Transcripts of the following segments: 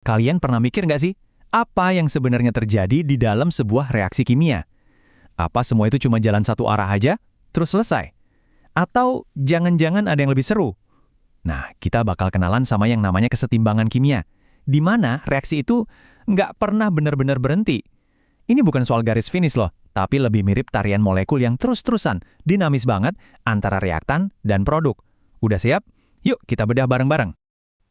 Kalian pernah mikir nggak sih, apa yang sebenarnya terjadi di dalam sebuah reaksi kimia? Apa semua itu cuma jalan satu arah aja, terus selesai? Atau jangan-jangan ada yang lebih seru? Nah, kita bakal kenalan sama yang namanya kesetimbangan kimia, di mana reaksi itu nggak pernah benar-benar berhenti. Ini bukan soal garis finish loh, tapi lebih mirip tarian molekul yang terus-terusan, dinamis banget antara reaktan dan produk. Udah siap? Yuk kita bedah bareng-bareng.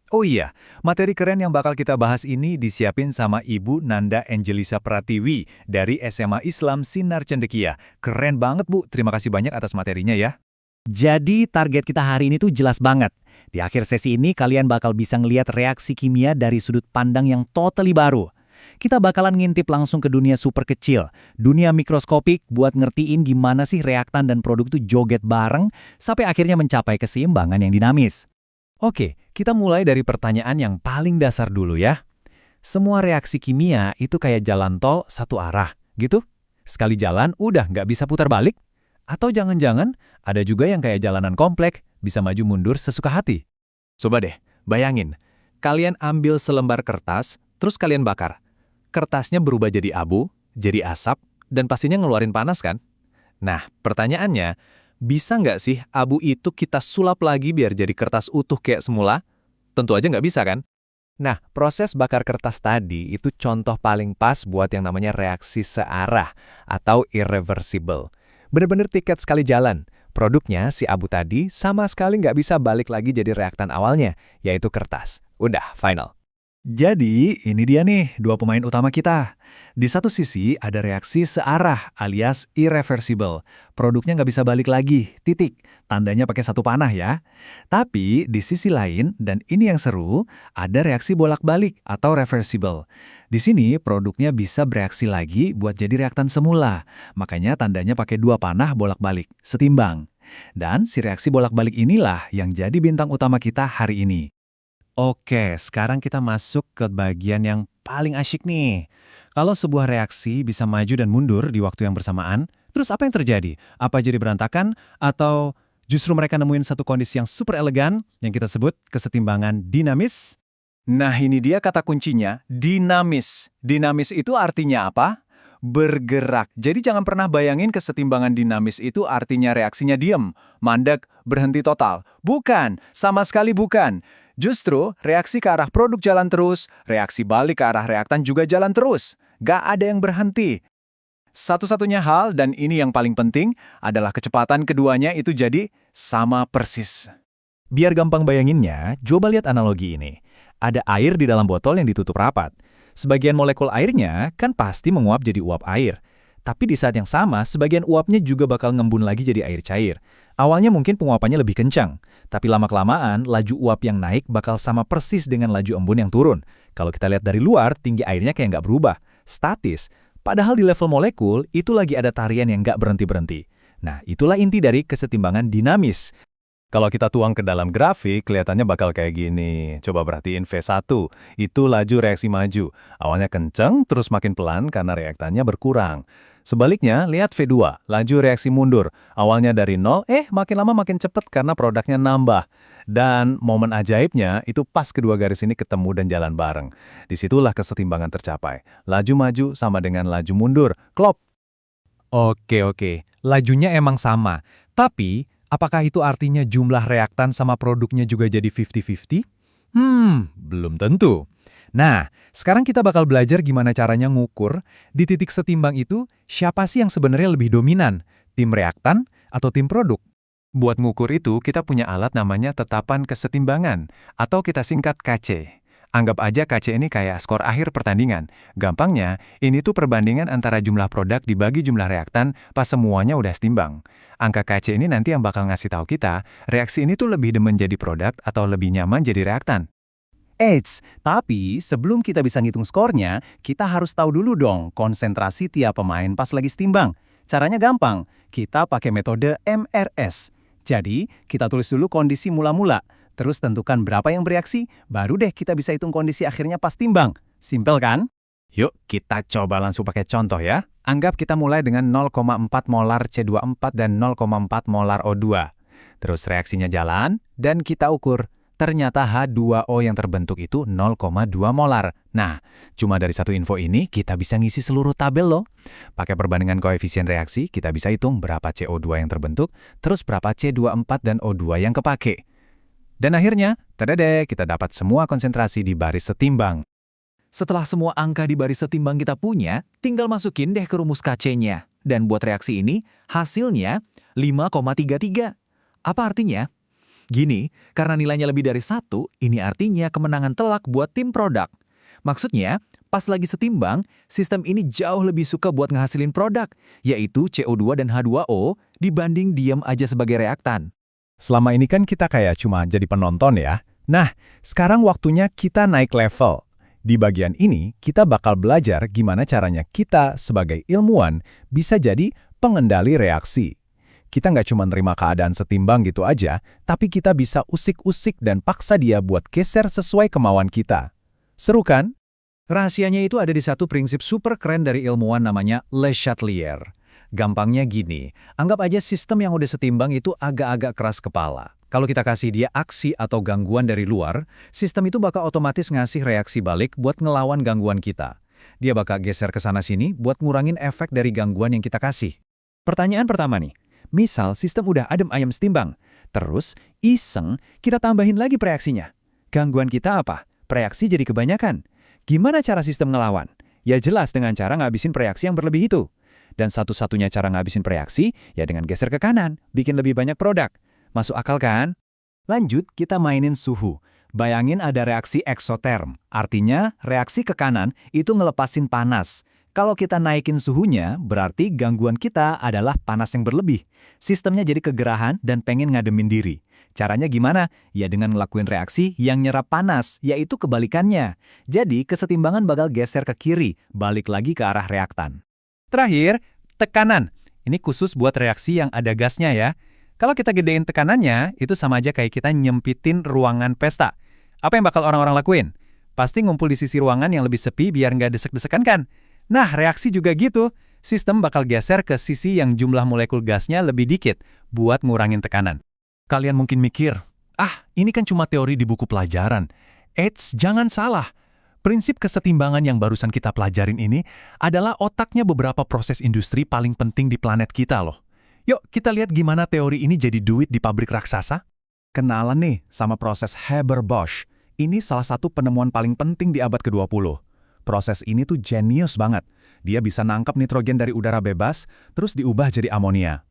Oh iya, materi keren yang bakal kita bahas ini disiapin sama Ibu Nanda Angelisa Pratiwi dari SMA Islam Sinar Cendekia. Keren banget Bu, terima kasih banyak atas materinya ya. Jadi target kita hari ini tuh jelas banget. Di akhir sesi ini kalian bakal bisa ngelihat reaksi kimia dari sudut pandang yang totally baru. Kita bakalan ngintip langsung ke dunia super kecil, dunia mikroskopik buat ngertiin gimana sih reaktan dan produk tuh joget bareng sampai akhirnya mencapai keseimbangan yang dinamis. Oke, kita mulai dari pertanyaan yang paling dasar dulu ya. Semua reaksi kimia itu kayak jalan tol satu arah, gitu? Sekali jalan udah nggak bisa putar balik? Atau jangan-jangan ada juga yang kayak jalanan komplek, bisa maju mundur sesuka hati? Coba deh, bayangin. Kalian ambil selembar kertas, terus kalian bakar. Kertasnya berubah jadi abu, jadi asap, dan pastinya ngeluarin panas kan? Nah, pertanyaannya, bisa nggak sih abu itu kita sulap lagi biar jadi kertas utuh kayak semula? Tentu aja nggak bisa kan? Nah, proses bakar kertas tadi itu contoh paling pas buat yang namanya reaksi searah atau irreversible. Bener-bener tiket sekali jalan. Produknya, si abu tadi, sama sekali nggak bisa balik lagi jadi reaktan awalnya, yaitu kertas. Udah, final. Jadi, ini dia nih dua pemain utama kita. Di satu sisi ada reaksi searah alias irreversible. Produknya nggak bisa balik lagi, titik. Tandanya pakai satu panah ya. Tapi di sisi lain, dan ini yang seru, ada reaksi bolak-balik atau reversible. Di sini produknya bisa bereaksi lagi buat jadi reaktan semula. Makanya tandanya pakai dua panah bolak-balik, setimbang. Dan si reaksi bolak-balik inilah yang jadi bintang utama kita hari ini. Oke, sekarang kita masuk ke bagian yang paling asyik nih. Kalau sebuah reaksi bisa maju dan mundur di waktu yang bersamaan, terus apa yang terjadi? Apa jadi berantakan? Atau justru mereka nemuin satu kondisi yang super elegan yang kita sebut kesetimbangan dinamis? Nah, ini dia kata kuncinya, dinamis. Dinamis itu artinya apa? Bergerak. Jadi jangan pernah bayangin kesetimbangan dinamis itu artinya reaksinya diem, mandek, berhenti total. Bukan, sama sekali bukan. Justru, reaksi ke arah produk jalan terus, reaksi balik ke arah reaktan juga jalan terus. Gak ada yang berhenti. Satu-satunya hal, dan ini yang paling penting, adalah kecepatan keduanya itu jadi sama persis. Biar gampang bayanginnya, coba lihat analogi ini. Ada air di dalam botol yang ditutup rapat. Sebagian molekul airnya kan pasti menguap jadi uap air. Tapi di saat yang sama, sebagian uapnya juga bakal ngembun lagi jadi air cair. Awalnya mungkin penguapannya lebih kencang, tapi lama-kelamaan laju uap yang naik bakal sama persis dengan laju embun yang turun. Kalau kita lihat dari luar, tinggi airnya kayak nggak berubah, statis. Padahal di level molekul, itu lagi ada tarian yang nggak berhenti-berhenti. Nah, itulah inti dari kesetimbangan dinamis. Kalau kita tuang ke dalam grafik, kelihatannya bakal kayak gini. Coba perhatiin V1, itu laju reaksi maju. Awalnya kenceng, terus makin pelan karena reaktannya berkurang. Sebaliknya, lihat V2, laju reaksi mundur. Awalnya dari 0, makin lama makin cepet karena produknya nambah. Dan momen ajaibnya, itu pas kedua garis ini ketemu dan jalan bareng. Disitulah kesetimbangan tercapai. Laju maju sama dengan laju mundur. Klop! Oke. Lajunya emang sama. Tapi, apakah itu artinya jumlah reaktan sama produknya juga jadi 50-50? Belum tentu. Nah, sekarang kita bakal belajar gimana caranya ngukur di titik setimbang itu siapa sih yang sebenarnya lebih dominan, tim reaktan atau tim produk? Buat ngukur itu, kita punya alat namanya tetapan kesetimbangan, atau kita singkat KC. Anggap aja KC ini kayak skor akhir pertandingan. Gampangnya, ini tuh perbandingan antara jumlah produk dibagi jumlah reaktan pas semuanya udah setimbang. Angka KC ini nanti yang bakal ngasih tahu kita, reaksi ini tuh lebih demen jadi produk atau lebih nyaman jadi reaktan. Tapi sebelum kita bisa ngitung skornya, kita harus tahu dulu dong konsentrasi tiap pemain pas lagi setimbang. Caranya gampang, kita pakai metode MRS. Jadi, kita tulis dulu kondisi mula-mula, terus tentukan berapa yang bereaksi, baru deh kita bisa hitung kondisi akhirnya pas timbang. Simpel kan? Yuk, kita coba langsung pakai contoh ya. Anggap kita mulai dengan 0,4 molar C24 dan 0,4 molar O2. Terus reaksinya jalan, dan kita ukur ternyata H2O yang terbentuk itu 0,2 molar. Nah, cuma dari satu info ini kita bisa ngisi seluruh tabel loh. Pakai perbandingan koefisien reaksi, kita bisa hitung berapa CO2 yang terbentuk, terus berapa C24 dan O2 yang kepake. Dan akhirnya, tadadeh, kita dapat semua konsentrasi di baris setimbang. Setelah semua angka di baris setimbang kita punya, tinggal masukin deh ke rumus KC-nya. Dan buat reaksi ini, hasilnya 5,33. Apa artinya? Gini, karena nilainya lebih dari 1, ini artinya kemenangan telak buat tim produk. Maksudnya, pas lagi setimbang, sistem ini jauh lebih suka buat ngehasilin produk, yaitu CO2 dan H2O dibanding diam aja sebagai reaktan. Selama ini kan kita kayak cuma jadi penonton ya. Nah, sekarang waktunya kita naik level. Di bagian ini, kita bakal belajar gimana caranya kita sebagai ilmuwan bisa jadi pengendali reaksi. Kita nggak cuma nerima keadaan setimbang gitu aja, tapi kita bisa usik-usik dan paksa dia buat geser sesuai kemauan kita. Seru kan? Rahasianya itu ada di satu prinsip super keren dari ilmuwan namanya Le Chatelier. Gampangnya gini, anggap aja sistem yang udah setimbang itu agak-agak keras kepala. Kalau kita kasih dia aksi atau gangguan dari luar, sistem itu bakal otomatis ngasih reaksi balik buat ngelawan gangguan kita. Dia bakal geser ke sana-sini buat ngurangin efek dari gangguan yang kita kasih. Pertanyaan pertama nih, misal sistem udah adem ayem setimbang, terus iseng kita tambahin lagi reaksinya. Gangguan kita apa? Reaksi jadi kebanyakan. Gimana cara sistem ngelawan? Ya jelas dengan cara ngabisin reaksi yang berlebih itu. Dan satu-satunya cara ngabisin reaksi, ya dengan geser ke kanan, bikin lebih banyak produk. Masuk akal kan? Lanjut, kita mainin suhu. Bayangin ada reaksi eksoterm, artinya reaksi ke kanan itu ngelepasin panas. Kalau kita naikin suhunya, berarti gangguan kita adalah panas yang berlebih. Sistemnya jadi kegerahan dan pengen ngademin diri. Caranya gimana? Ya dengan ngelakuin reaksi yang nyerap panas, yaitu kebalikannya. Jadi kesetimbangan bakal geser ke kiri, balik lagi ke arah reaktan. Terakhir, tekanan. Ini khusus buat reaksi yang ada gasnya ya. Kalau kita gedein tekanannya, itu sama aja kayak kita nyempitin ruangan pesta. Apa yang bakal orang-orang lakuin? Pasti ngumpul di sisi ruangan yang lebih sepi biar nggak desek-desekan kan? Nah, reaksi juga gitu. Sistem bakal geser ke sisi yang jumlah molekul gasnya lebih dikit buat ngurangin tekanan. Kalian mungkin mikir, ini kan cuma teori di buku pelajaran. Eits, jangan salah. Prinsip kesetimbangan yang barusan kita pelajarin ini adalah otaknya beberapa proses industri paling penting di planet kita loh. Yuk, kita lihat gimana teori ini jadi duit di pabrik raksasa. Kenalan nih sama proses Haber-Bosch. Ini salah satu penemuan paling penting di abad ke-20. Proses ini tuh jenius banget. Dia bisa nangkap nitrogen dari udara bebas, terus diubah jadi amonia.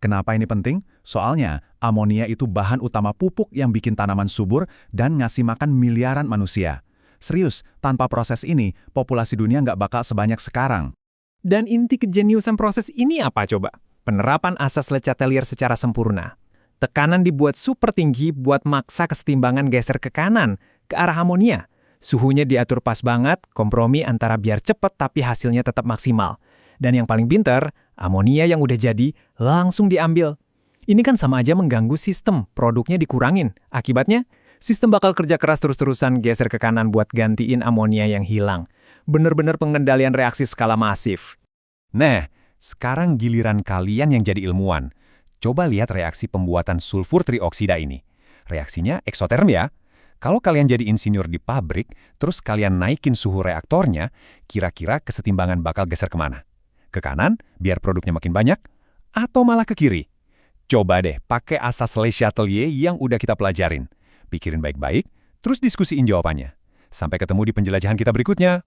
Kenapa ini penting? Soalnya, amonia itu bahan utama pupuk yang bikin tanaman subur dan ngasih makan miliaran manusia. Serius, tanpa proses ini, populasi dunia nggak bakal sebanyak sekarang. Dan inti kejeniusan proses ini apa coba? Penerapan asas Le Chatelier secara sempurna. Tekanan dibuat super tinggi buat maksa kesetimbangan geser ke kanan, ke arah amonia. Suhunya diatur pas banget, kompromi antara biar cepet tapi hasilnya tetap maksimal. Dan yang paling pinter, amonia yang udah jadi langsung diambil. Ini kan sama aja mengganggu sistem, produknya dikurangin. Akibatnya, sistem bakal kerja keras terus-terusan geser ke kanan buat gantiin amonia yang hilang. Bener-bener pengendalian reaksi skala masif. Nah, sekarang giliran kalian yang jadi ilmuwan. Coba lihat reaksi pembuatan sulfur trioksida ini. Reaksinya eksoterm ya. Kalau kalian jadi insinyur di pabrik, terus kalian naikin suhu reaktornya, kira-kira kesetimbangan bakal geser kemana? Ke kanan, biar produknya makin banyak? Atau malah ke kiri? Coba deh pakai asas Le Chatelier yang udah kita pelajarin. Pikirin baik-baik, terus diskusiin jawabannya. Sampai ketemu di penjelajahan kita berikutnya.